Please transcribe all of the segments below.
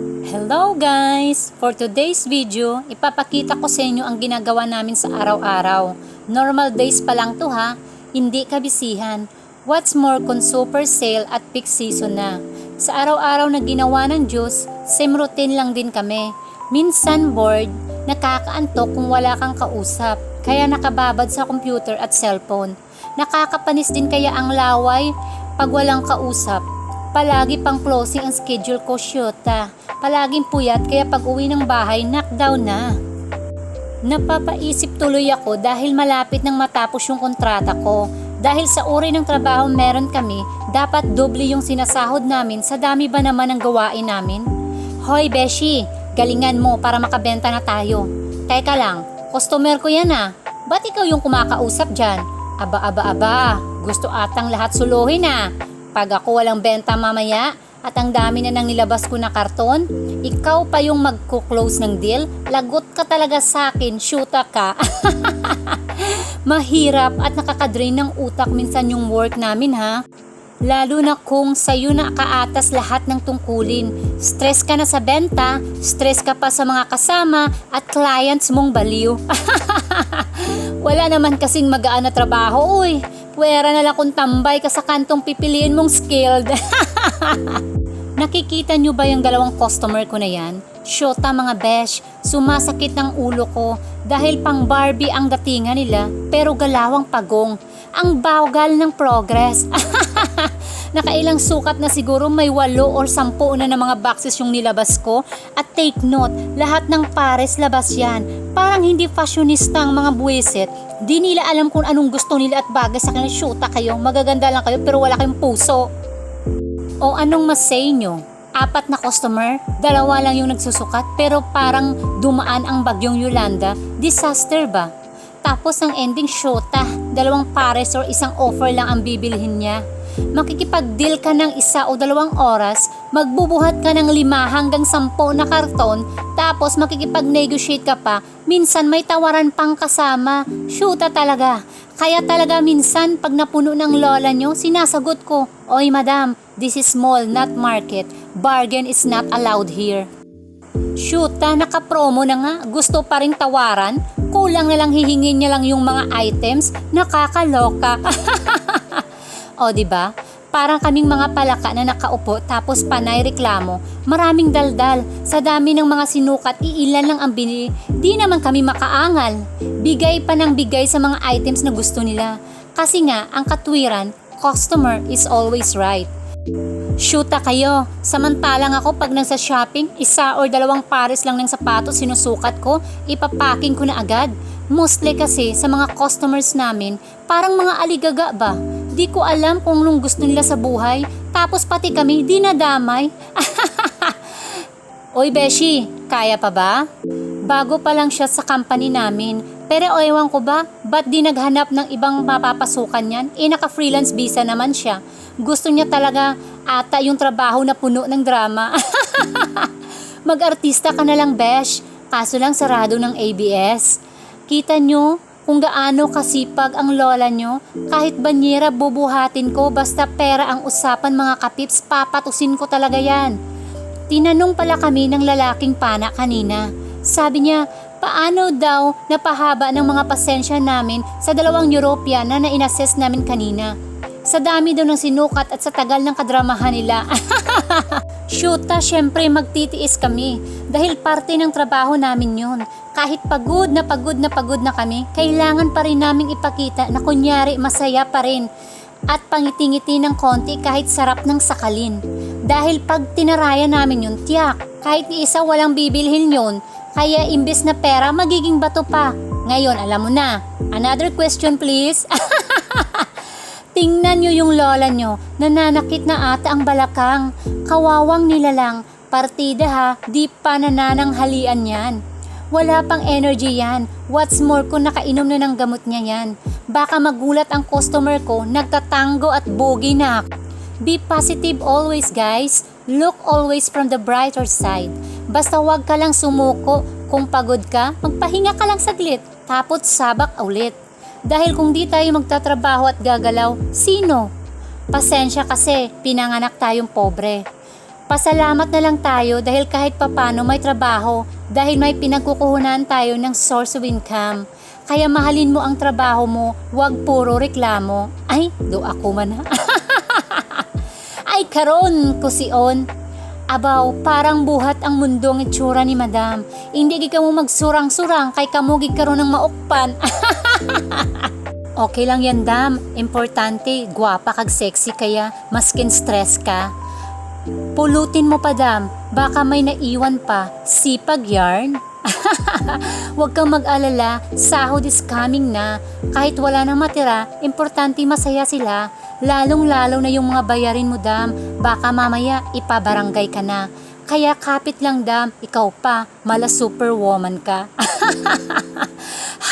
Hello guys! For today's video, ipapakita ko sa inyo ang ginagawa namin sa araw-araw. Normal days pa lang to ha, hindi kabisihan. What's more kung super sale at peak season na. Sa araw-araw na ginawa ng Diyos, same routine lang din kami. Minsan bored, nakakaantok kung wala kang kausap, kaya nakababad sa computer at cellphone. Nakakapanis din kaya ang laway pag walang kausap. Palagi pang closing ang schedule ko, syota. Palaging puyat kaya pag uwi ng bahay, knockdown na. Napapaisip tuloy ako dahil malapit nang matapos yung kontrata ko. Dahil sa uri ng trabaho meron kami, dapat doble yung sinasahod namin sa dami ba naman ng gawain namin? Hoy Beshi, galingan mo para makabenta na tayo. Teka lang, customer ko yan ah. Ba't ikaw yung kumakausap dyan? Aba, gusto atang lahat suluhin ah. Pag ako walang benta mamaya at ang dami na nang nilabas ko na karton, ikaw pa yung magko-close ng deal, lagot ka talaga sa akin, shoota ka. Mahirap at nakakadrain ng utak minsan yung work namin ha. Lalo na kung sa'yo na kaatas lahat ng tungkulin. Stress ka na sa benta, stress ka pa sa mga kasama at clients mong baliw. Wala naman kasing magaan na trabaho, uy. Pwera na lang kung tambay ka sa kantong pipiliin mong skilled. Nakikita nyo ba yung dalawang customer ko na yan? Shota mga besh, sumasakit ang ulo ko dahil pang Barbie ang datingan nila pero galawang pagong. Ang bawgal ng progress. Nakailang sukat na siguro may 8 or 10 na ng mga boxes yung nilabas ko. At take note, lahat ng pares labas yan. Parang hindi fashionista ang mga buwisit. Di nila alam kung anong gusto nila at bagay sa kanila. Shoota kayo, magaganda lang kayo pero wala kayong puso. O anong mas say nyo? 4 na customer, 2 lang yung nagsusukat pero parang dumaan ang bagyong Yolanda. Disaster ba? Tapos ang ending shoota, 2 pares or 1 offer lang ang bibilhin niya. Makikipag-deal ka ng 1 o 2 oras, magbubuhat ka ng 5 hanggang 10 na karton, tapos makikipag-negotiate ka pa, minsan may tawaran pang kasama. Shoota talaga. Kaya talaga minsan pag napuno ng lola nyo, sinasagot ko, "Oy madam, this is mall, not market. Bargain is not allowed here." Shoota, naka-promo na nga, gusto pa ring tawaran, kulang na lang hihingin niya lang yung mga items, nakakaloka. O diba? Parang kaming mga palaka na nakaupo tapos panay reklamo. Maraming daldal. Sa dami ng mga sinukat, iilan lang ang binili. Di naman kami makaangal. Bigay pa ng bigay sa mga items na gusto nila. Kasi nga, ang katwiran, customer is always right. Shoota kayo. Samantalang ako pag nasa shopping, 1 or 2 pares lang ng sapatos sinusukat ko, ipapacking ko na agad. Mostly kasi sa mga customers namin, parang mga aligaga ba? Di ko alam kung anong gusto nila sa buhay, tapos pati kami dinadamay. Oy Beshi, kaya pa ba? Bago pa lang siya sa company namin, pero ewan ko ba, ba't di naghanap ng ibang mapapasukan yan? Naka-freelance visa naman siya. Gusto niya talaga ata yung trabaho na puno ng drama. Mag-artista ka na lang Besh, kaso lang sarado ng ABS. Kita nyo kung gaano kasipag ang lola nyo, kahit banyera bubuhatin ko basta pera ang usapan mga kapips, papatusin ko talaga yan. Tinanong pala kami ng lalaking pana kanina. Sabi niya, paano daw napahaba ng mga pasensya namin sa 2 European na na-inassess namin kanina. Sa dami daw ng sinukat at sa tagal ng kadramahan nila. Shoota, syempre magtitiis kami dahil parte ng trabaho namin yun. Kahit pagod na kami, kailangan pa rin naming ipakita na kunyari masaya pa rin at pangiti-ngiti ng konti kahit sarap ng sakalin. Dahil pag tinaraya namin yun, tiyak, kahit ni isa walang bibilhin yun, kaya imbes na pera, magiging bato pa. Ngayon, alam mo na. Another question please. Tingnan nyo yung lola nyo, nananakit na ata ang balakang. Kawawang nilalang, partida ha, di pa nanananghalian yan. Wala pang energy yan. What's more kung nakainom na ng gamot niya yan. Baka magulat ang customer ko, nagtatango at bogi na. Be positive always guys. Look always from the brighter side. Basta wag ka lang sumuko. Kung pagod ka, magpahinga ka lang saglit. Tapos sabak ulit. Dahil kung di tayo magtatrabaho at gagalaw, sino? Pasensya kasi, pinanganak tayong pobre. Pasalamat na lang tayo dahil kahit papano may trabaho, dahil may pinagkukuhunan tayo ng source of income. Kaya mahalin mo ang trabaho mo, wag puro reklamo. Ay, do ako man ha. Ay, karon ko siyon. Abaw, parang buhat ang mundong itsura ni madam. Hindi ka mo magsurang-surang kay kamugig karon ng maukpan. Okay lang yan, dam. Importante, gwapa kag sexy kaya maskin stress ka. Pulutin mo pa, dam. Baka may naiwan pa. Sipag yarn. Huwag kang mag-alala. Sahod is coming na. Kahit wala nang matira, importante masaya sila. Lalong-lalo na yung mga bayarin mo, dam. Baka mamaya ipabarangay ka na. Kaya kapit lang, dam. Ikaw pa, mala superwoman ka.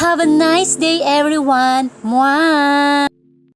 Have a nice day, everyone. Mwah!